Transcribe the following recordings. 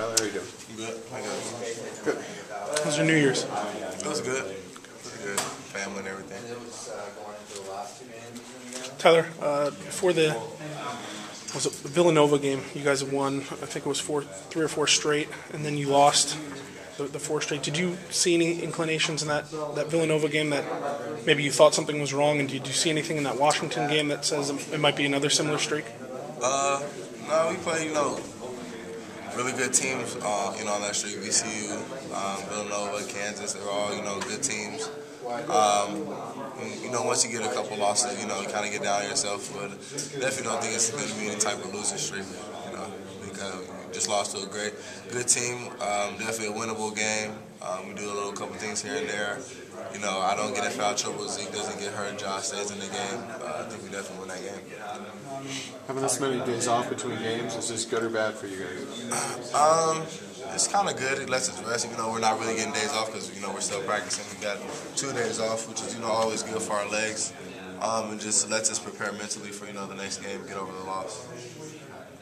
Tyler, how are you doing? Good. I got Good. How was your New Year's? it. Was good. Pretty good. Family and everything. Tyler, before the Villanova game, you guys have won, I think it was 3 or 4 straight, and then you lost the 4 straight. Did you see any inclinations in that Villanova game that maybe you thought something was wrong, and did you see anything in that Washington game that says it might be another similar streak? No, we play, really good teams, on that streak. VCU, Villanova, Kansas, they're all, good teams. Once you get a couple losses, you kind of get down on yourself, but definitely don't think it's going to be any type of losing streak. I think we just lost to a good team, definitely a winnable game. We do a couple things here and there. I don't get in foul trouble. Zeke doesn't get hurt. Josh stays in the game. I think we definitely win that game. Having this many days off between games, is this good or bad for you guys? It's kind of good. It lets us rest. We're not really getting days off because, we're still practicing. We got 2 days off, which is, always good for our legs. And just lets us prepare mentally for, the next game, get over the loss.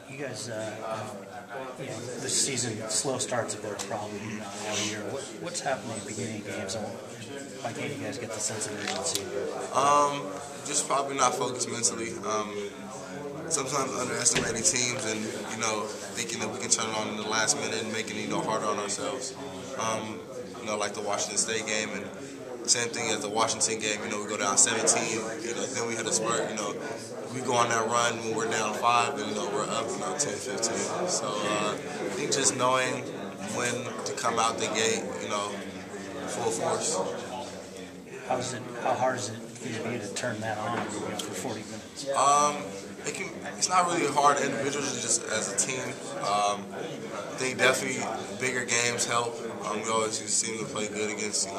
You guys, this season, slow starts have been a problem all year. What's happening at the beginning of games? Why can't you guys get the sense of urgency? Just probably not focused mentally. Sometimes underestimating teams and, thinking that we can turn it on in the last minute and making it, harder on ourselves. Like the Washington State game, and same thing as the Washington game, we go down 17, then we hit a spurt, we go on that run when we're down 5, and, we're up, 10, 15. So I think just knowing when to come out the gate, full force. How hard is it for you to turn that on for 40 minutes? It's not really hard individually, just as a team. I think definitely bigger games help. We always seem to play good against,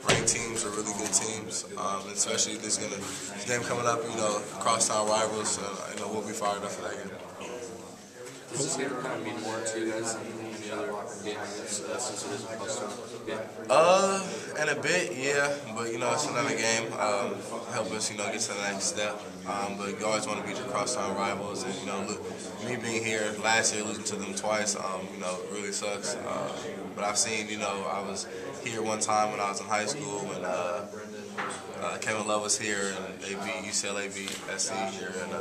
ranked teams or really good teams. Especially this game coming up, crosstown rivals. We'll be fired up for that game. Does this game kind of mean more to you guys than any other game since it isn't close to In a bit, yeah, but it's another game. Help us, get to the next step. But you always want to beat your crosstown rivals, and me being here last year, losing to them twice, really sucks. But I've seen, I was here one time when I was in high school when Kevin Love was here, and they beat UCLA, beat SC here, and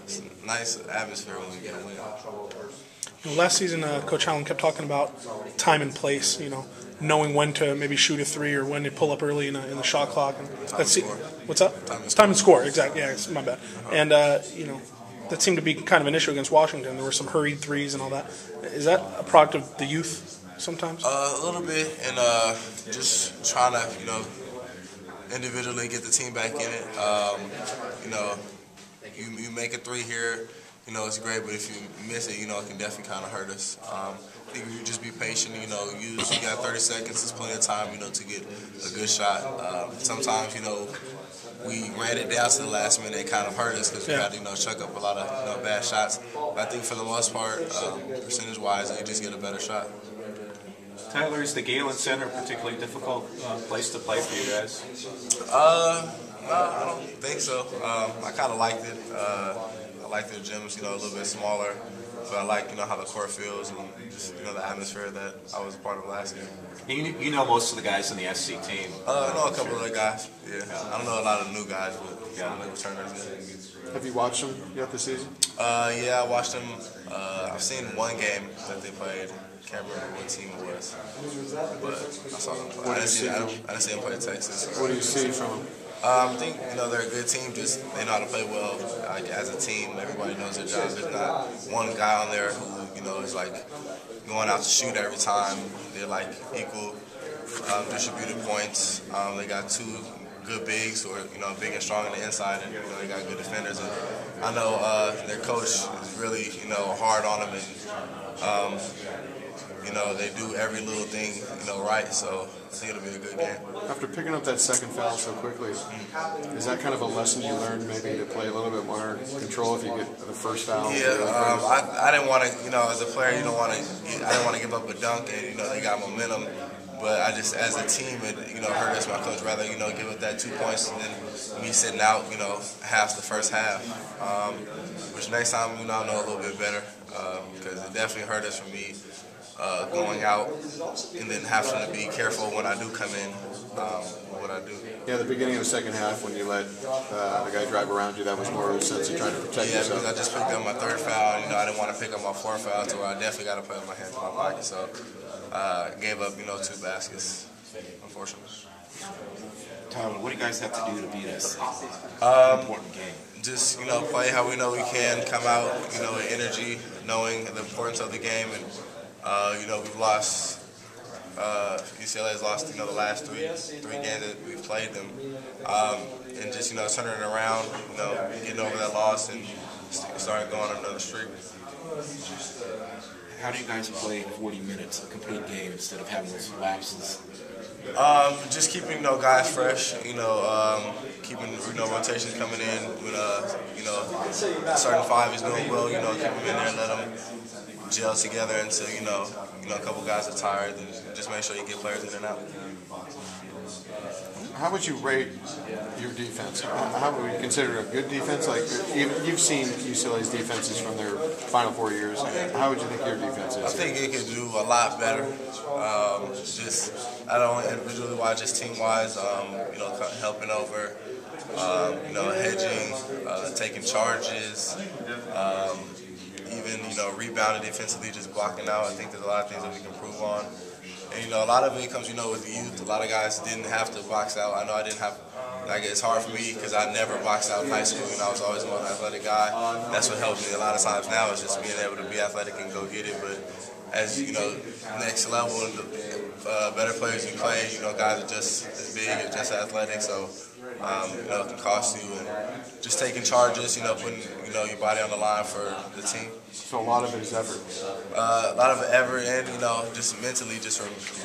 it's a nice atmosphere when we get a win. Last season, Coach Allen kept talking about time and place, knowing when to maybe shoot a 3 or when to pull up early in the shot clock. And what's up? Time and score, exactly. Yeah, it's my bad. And, that seemed to be kind of an issue against Washington. There were some hurried threes and all that. Is that a product of the youth sometimes? A little bit, and just trying to, individually get the team back in it. You make a 3 here, it's great, but if you miss it, it can definitely kind of hurt us. I think if you just be patient, you got 30 seconds, it's plenty of time, to get a good shot. Sometimes, we ran it down to the last minute, it kind of hurt us because we had to, chuck up a lot of, bad shots. But I think for the most part, percentage-wise, you just get a better shot. Tyler, is the Galen Center a particularly difficult place to play for you guys? No, I don't think so. I kind of liked it. I liked the gyms, a little bit smaller. But I like, how the court feels and just, the atmosphere that I was a part of last year. You know most of the guys on the SC team. I know a couple of the guys, yeah. I don't know a lot of the new guys, but some of the returners, yeah. Have you watched them yet this season? Yeah, I watched them. I've seen one game that they played. Can't remember what team it was, but I saw them play. I didn't see them play Texas. What do you see from them? I think they're a good team. Just they know how to play well. Like as a team, everybody knows their job. There's not one guy on there who is like going out to shoot every time. They're like equal distributed points. They got 2 good bigs who are big and strong on the inside, and they got good defenders. And I know their coach is really hard on them, and they do every little thing right. So I think it'll be a good game. After picking up that second foul so quickly, is that kind of a lesson you learned maybe to play a little bit more control if you get the first foul? Yeah, I didn't want to, as a player, I didn't want to give up a dunk, and they got momentum. But I just, as a team, it hurt us. My coach rather give it that 2 points than me sitting out half the first half. Which next time I'll know a little bit better because it definitely hurt us for me going out and then having to be careful when I do come in. What I do. Yeah, the beginning of the second half when you let the guy drive around you, that was more of a sense of trying to protect yourself. Yeah, because I just picked up my third foul. I didn't want to pick up my fourth foul, so I definitely got to play with my hands in my pocket. So I gave up 2 baskets, unfortunately. Tyler, what do you guys have to do to beat us? Important game. Just play how we know we can, come out with energy, knowing the importance of the game, and we've lost. UCLA has lost the last three games that we've played them, and just turning it around, getting over that loss and starting going on another streak. How do you guys play 40 minutes, a complete game, instead of having those lapses? Just keeping guys fresh, keeping rotations coming in. When starting five is doing well, keep them in there, let them gel together until a couple guys are tired. Then just make sure you get players in and out. How would you rate your defense? How would you consider it a good defense? Like you've seen UCLA's defenses from their Final 4 years. How would you think your defense is? I think it could do a lot better. Just not only individually wise, just team wise. Helping over, hedging, taking charges, even rebounding defensively, just blocking out. I think there's a lot of things that we can improve on. And a lot of it comes with the youth. A lot of guys didn't have to box out. I know I didn't have. It's hard for me because I never boxed out in high school, and I was always the most athletic guy. That's what helps me a lot of times now is just being able to be athletic and go get it. But as next level, better players you play, guys are just as big and just athletic, so it can cost you. And just taking charges, putting your body on the line for the team. So a lot of it is effort. A lot of it effort, and just mentally, just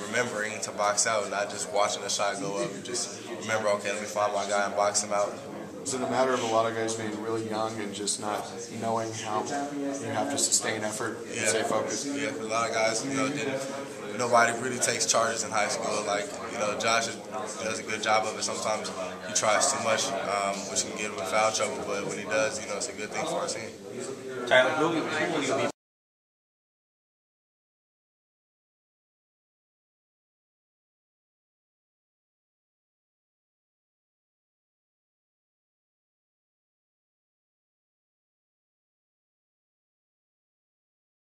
remembering to box out, and not just watching the shot go up. Just remember, okay, let me find my guy and box him out. Is it a matter of a lot of guys being really young and just not knowing how you have to sustain effort and stay focused? Yeah, a lot of guys, nobody really takes charges in high school. Like, Josh does a good job of it. Sometimes he tries too much, which can get him in foul trouble. But when he does, it's a good thing for our team. Tyler, who will you be